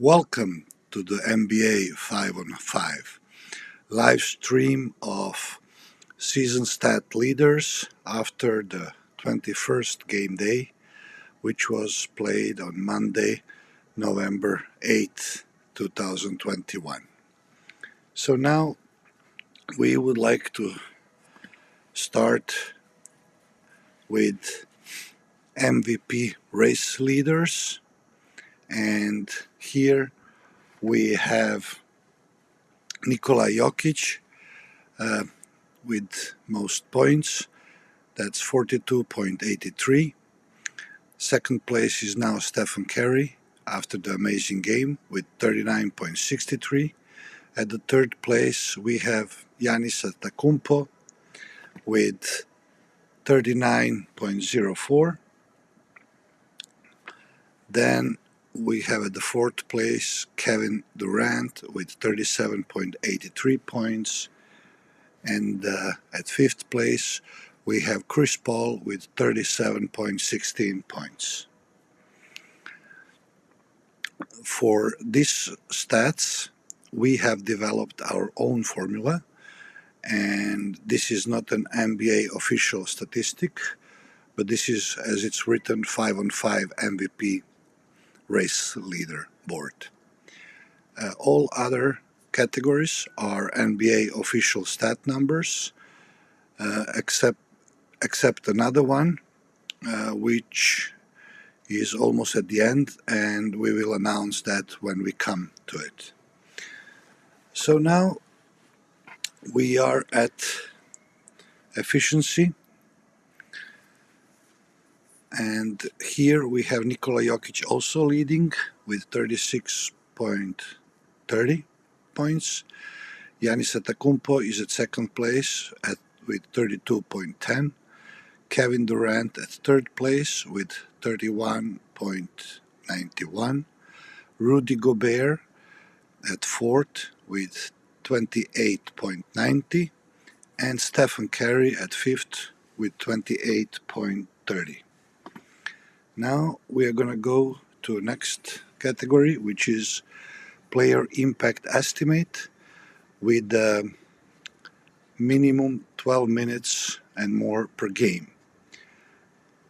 Welcome to the NBA 5-on-5 live stream of season stat leaders after the 21st game day, which was played on Monday, November 8th, 2021. So now we would like to start with MVP race leaders, and here we have Nikola Jokić with most points. That's 42.83. Second place is now Stephen Curry after the amazing game with 39.63. At the third place we have Giannis Antetokounmpo with 39.04. Then we have at the fourth place Kevin Durant with 37.83 points. And at fifth place we have Chris Paul with 37.16 points. For these stats, we have developed our own formula, and this is not an NBA official statistic, but this is, as it's written, 5-on-5 MVP race leader board. All other categories are NBA official stat numbers, except another one, which is almost at the end, and we will announce that when we come to it. So now we are at efficiency, and here we have Nikola Jokić also leading with 36.30 points. Giannis Antetokounmpo is at second place with 32.10. Kevin Durant at third place with 31.91. Rudy Gobert at fourth with 28.90. And Stephen Curry at fifth with 28.30. Now we are going to go to the next category, which is player impact estimate with minimum 12 minutes and more per game.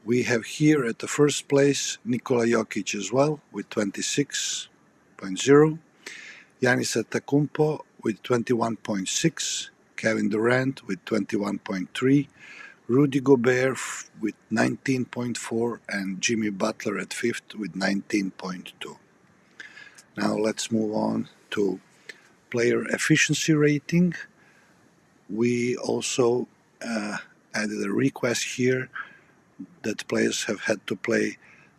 We have here at the first place Nikola Jokić as well with 26.0, Giannis Antetokounmpo with 21.6, Kevin Durant with 21.3, Rudy Gobert with 19.4, and Jimmy Butler at fifth with 19.2. Now let's move on to player efficiency rating. We also added a request here that players have had to play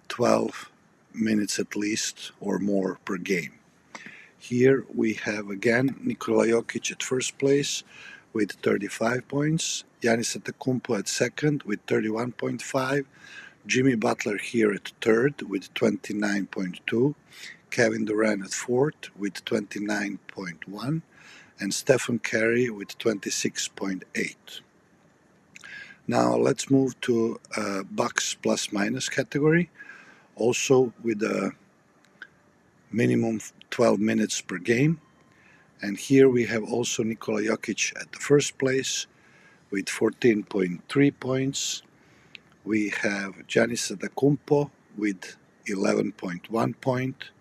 12 minutes at least or more per game. Here we have again Nikola Jokić at first place with 35 points, Giannis Antetokounmpo at second with 31.5, Jimmy Butler here at third with 29.2, Kevin Durant at fourth with 29.1, and Stephen Curry with 26.8. Now let's move to Bucks plus minus category, also with a minimum 12 minutes per game. And here we have also Nikola Jokić at the first place with 14.3 points. We have Giannis Antetokounmpo with 11.1 point.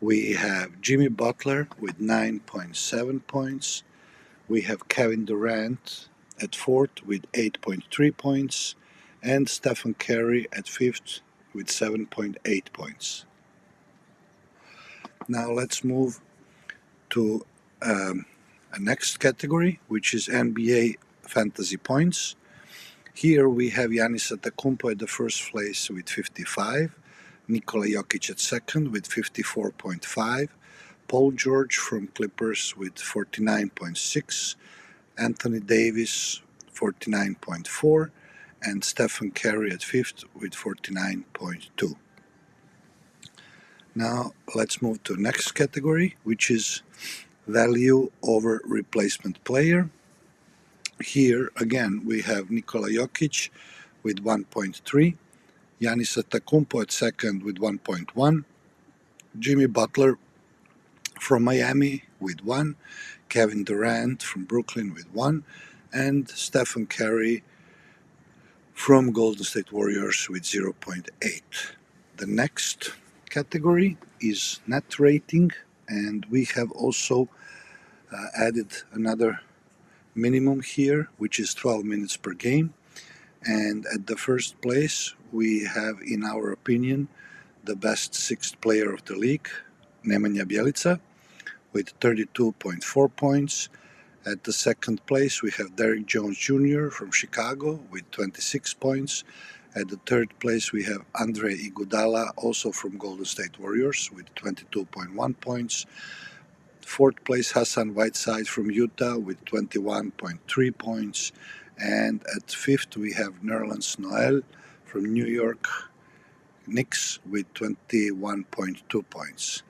We have Jimmy Butler with 9.7 points. We have Kevin Durant at fourth with 8.3 points, and Stephen Curry at fifth with 7.8 points. Now let's move to a next category, which is NBA fantasy points. Here we have Giannis Antetokounmpo at the first place with 55, Nikola Jokić at second with 54.5, Paul George from Clippers with 49.6, Anthony Davis 49.4, and Stephen Curry at fifth with 49.2. Now let's move to the next category, which is value over replacement player. Here again we have Nikola Jokić with 1.3, Giannis Antetokounmpo at second with 1.1, Jimmy Butler from Miami with 1, Kevin Durant from Brooklyn with 1, and Stephen Curry from Golden State Warriors with 0.8. The next category is net rating, and we have also added another minimum here, which is 12 minutes per game. And at the first place, we have, in our opinion, the best sixth player of the league, Nemanja Bjelica, with 32.4 points. At the second place, we have Derrick Jones Jr. from Chicago with 26 points. At the third place, we have Andre Iguodala, also from Golden State Warriors, with 22.1 points. Fourth place, Hassan Whiteside from Utah with 21.3 points. And at fifth, we have Nerlens Noel from New York Knicks with 21.2 points.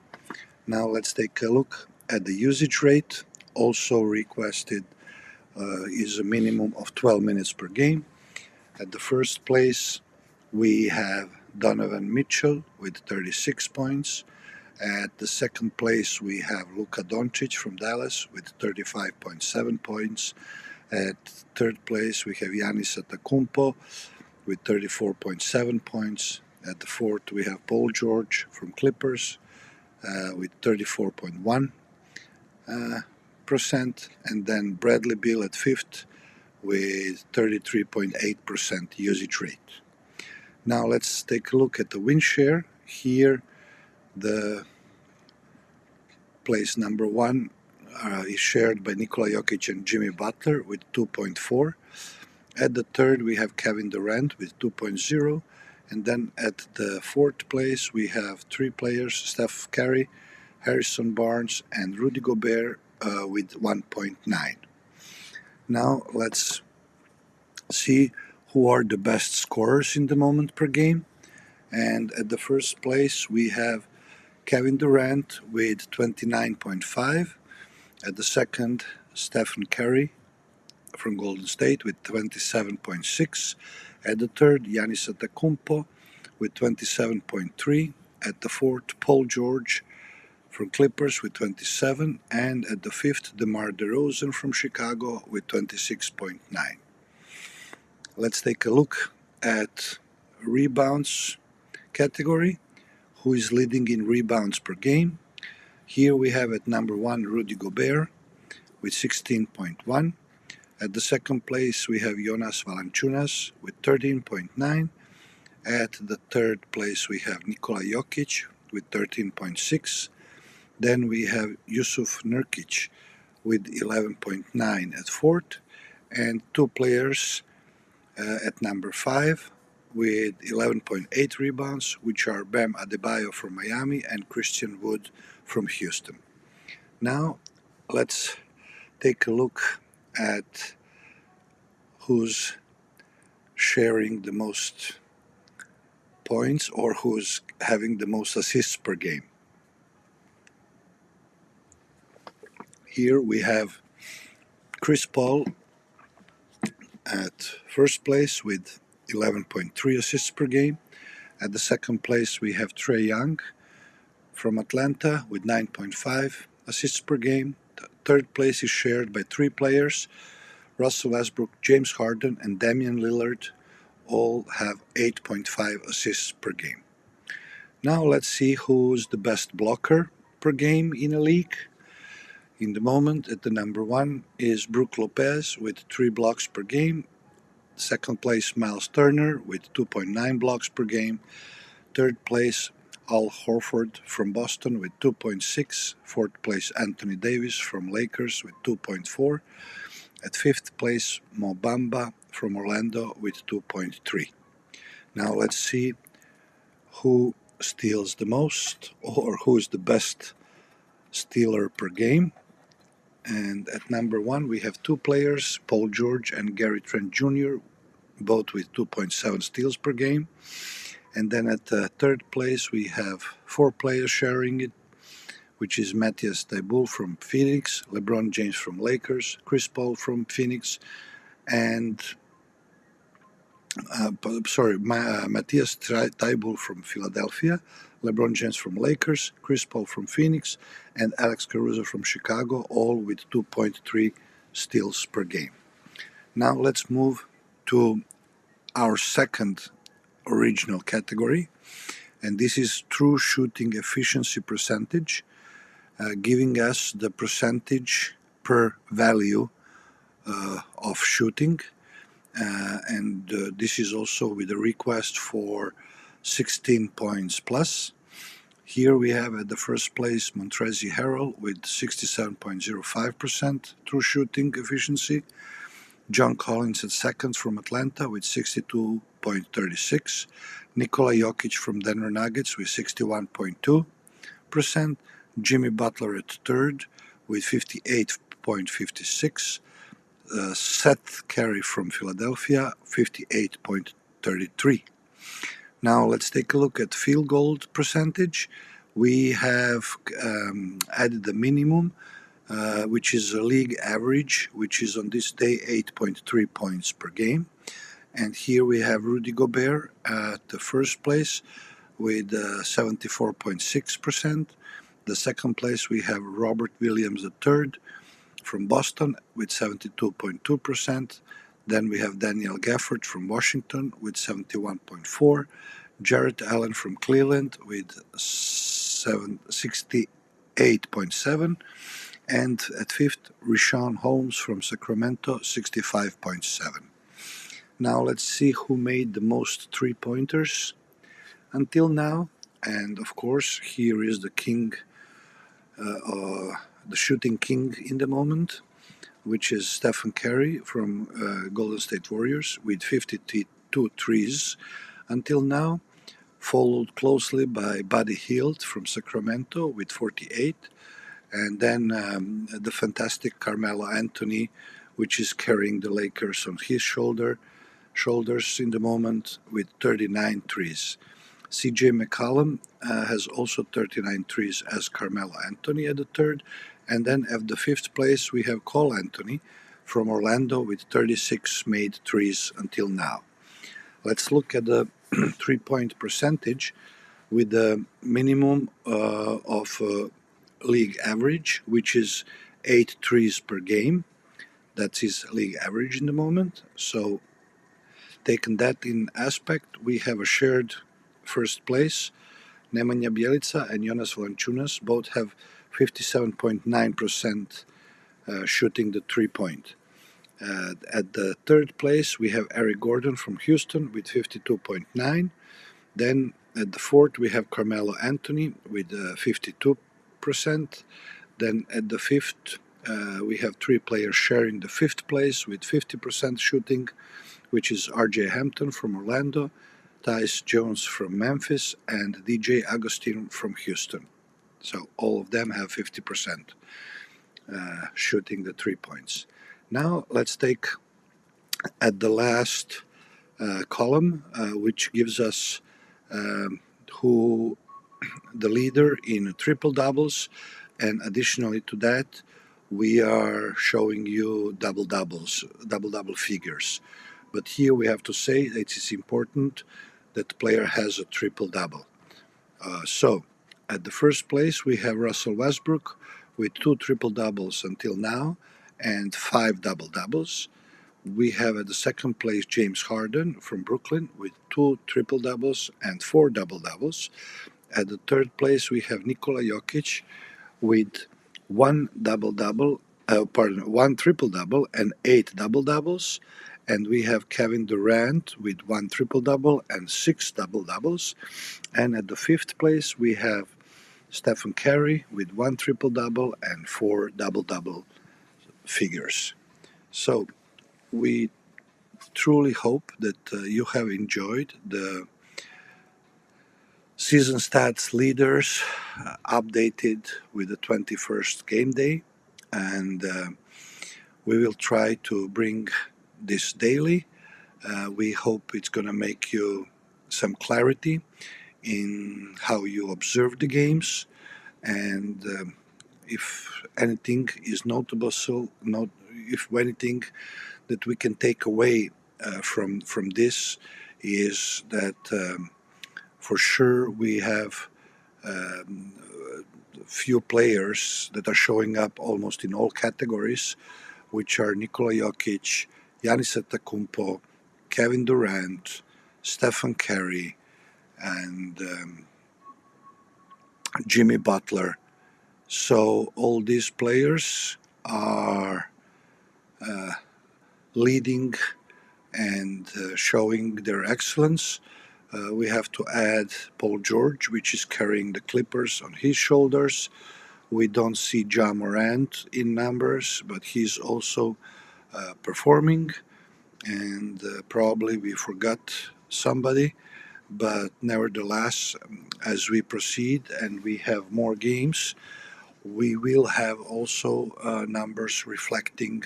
Now let's take a look at the usage rate. Also requested is a minimum of 12 minutes per game. At the first place, we have Donovan Mitchell with 36 points. At the second place, we have Luka Doncic from Dallas with 35.7 points. At third place, we have Giannis Antetokounmpo with 34.7 points. At the fourth, we have Paul George from Clippers with 34.1%. And then Bradley Beal at fifth with 33.8% usage rate. Now let's take a look at the win share. Here, the place number 1 is shared by Nikola Jokić and Jimmy Butler with 2.4. At the third, we have Kevin Durant with 2.0. And then at the fourth place, we have 3 players, Steph Curry, Harrison Barnes, and Rudy Gobert with 1.9. Now let's see who are the best scorers in the moment per game. And at the first place, we have Kevin Durant with 29.5. At the second, Stephen Curry from Golden State with 27.6. At the third, Giannis Antetokounmpo with 27.3. At the fourth, Paul George from Clippers with 27. And at the fifth, DeMar DeRozan from Chicago with 26.9. Let's take a look at rebounds category. Who is leading in rebounds per game? Here we have at number 1 Rudy Gobert with 16.1. At the second place we have Jonas Valanciunas with 13.9. At the third place we have Nikola Jokić with 13.6. Then we have Jusuf Nurkic with 11.9 at fourth, and 2 players at number 5 with 11.8 rebounds, which are Bam Adebayo from Miami and Christian Wood from Houston. Now let's take a look at who's sharing the most points or who's having the most assists per game. Here we have Chris Paul at first place with 11.3 assists per game. At the second place we have Trae Young from Atlanta with 9.5 assists per game. The third place is shared by 3 players, Russell Westbrook, James Harden, and Damian Lillard. All have 8.5 assists per game. Now let's see who's the best blocker per game in a league. In the moment, at the number 1 is Brook Lopez with 3 blocks per game. Second place, Miles Turner with 2.9 blocks per game. Third place, Al Horford from Boston with 2.6. Fourth place, Anthony Davis from Lakers with 2.4. At fifth place, Mo Bamba from Orlando with 2.3. Now let's see who steals the most or who is the best stealer per game. And at number 1 we have 2 players, Paul George and Gary Trent Jr., both with 2.7 steals per game. And then at the third place we have 4 players sharing it, which is Matthias Thybulle from Phoenix, LeBron James from Lakers, Chris Paul from Phoenix, and Matthias Thybulle from Philadelphia, LeBron James from Lakers, Chris Paul from Phoenix, and Alex Caruso from Chicago, all with 2.3 steals per game. Now let's move to our second original category, and this is true shooting efficiency percentage, giving us the percentage per value of shooting, and this is also with a request for 16 points plus. Here we have at the first place Montrezl Harrell with 67.05% true shooting efficiency. John Collins at second from Atlanta with 62.36%. Nikola Jokić from Denver Nuggets with 61.2%. Jimmy Butler at third with 58.56%. Seth Curry from Philadelphia, 58.33%. Now let's take a look at field goal percentage. We have added the minimum, which is a league average, which is on this day 8.3 points per game. And here we have Rudy Gobert at the first place with 74.6%. The second place we have Robert Williams III from Boston with 72.2%. Then we have Daniel Gafford from Washington with 71.4%. Jarrett Allen from Cleveland with 68.7%. And at fifth, Richaun Holmes from Sacramento, 65.7%. Now let's see who made the most three-pointers until now. And of course, here is the king, the shooting king in the moment, which is Stephen Curry from Golden State Warriors with 52 threes until now, followed closely by Buddy Hield from Sacramento with 48, and then the fantastic Carmelo Anthony, which is carrying the Lakers on his shoulders in the moment with 39 threes. CJ McCollum has also 39 threes as Carmelo Anthony at the third. And then at the fifth place, we have Cole Anthony from Orlando with 36 made threes until now. Let's look at the three-point percentage with the minimum of league average, which is 8 threes per game. That's his league average in the moment. So, taking that in aspect, we have a shared first place. Nemanja Bjelica and Jonas Valanciunas both have 57.9% shooting the three-point. At the third place, we have Eric Gordon from Houston with 52.9%. Then at the fourth, we have Carmelo Anthony with 52%. Then at the fifth, we have three players sharing the fifth place with 50% shooting, which is R.J. Hampton from Orlando, Tyus Jones from Memphis, and DJ Agustin from Houston. So all of them have 50% shooting the 3 points. Now let's take at the last column, which gives us who the leader in triple doubles, and additionally to that, we are showing you double double figures. But here we have to say that it is important that the player has a triple double. So at the first place, we have Russell Westbrook with 2 triple doubles until now and 5 double doubles. We have at the second place James Harden from Brooklyn with 2 triple doubles and 4 double doubles. At the third place, we have Nikola Jokić with 1 triple double and 8 double doubles. And we have Kevin Durant with 1 triple double and 6 double doubles. And at the fifth place, we have Stephen Curry with 1 triple double and 4 double double figures. So we truly hope that you have enjoyed the season stats leaders updated with the 21st game day, and we will try to bring this daily. We hope it's going to make you some clarity in how you observe the games, and if anything is notable, if anything that we can take away from this is that for sure we have few players that are showing up almost in all categories, which are Nikola Jokić, Giannis Antetokounmpo, Kevin Durant, Stephen Curry, and Jimmy Butler. So all these players are leading and showing their excellence. We have to add Paul George, which is carrying the Clippers on his shoulders. We don't see Ja Morant in numbers, but he's also performing. And probably we forgot somebody. But nevertheless, as we proceed and we have more games, we will have also numbers reflecting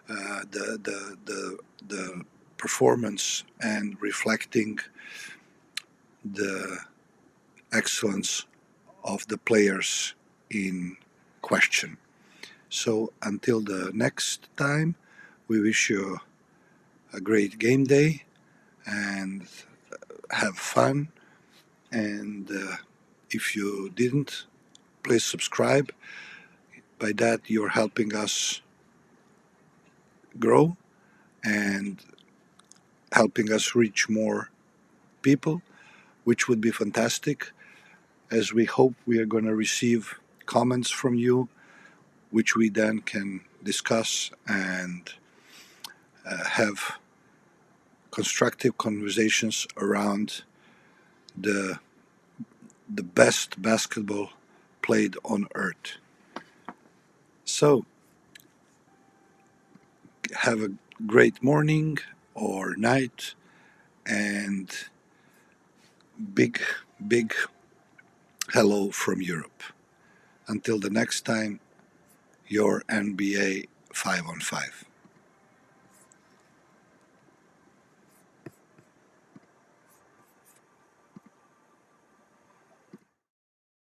the performance and reflecting the excellence of the players in question. So until the next time, we wish you a great game day and have fun. And if you didn't, please subscribe. By that, you're helping us grow and helping us reach more people, which would be fantastic, as we hope we are going to receive comments from you, which we then can discuss and have constructive conversations around the best basketball played on earth. So have a great morning or night, and big hello from Europe. Until the next time, your NBA 5 on 5.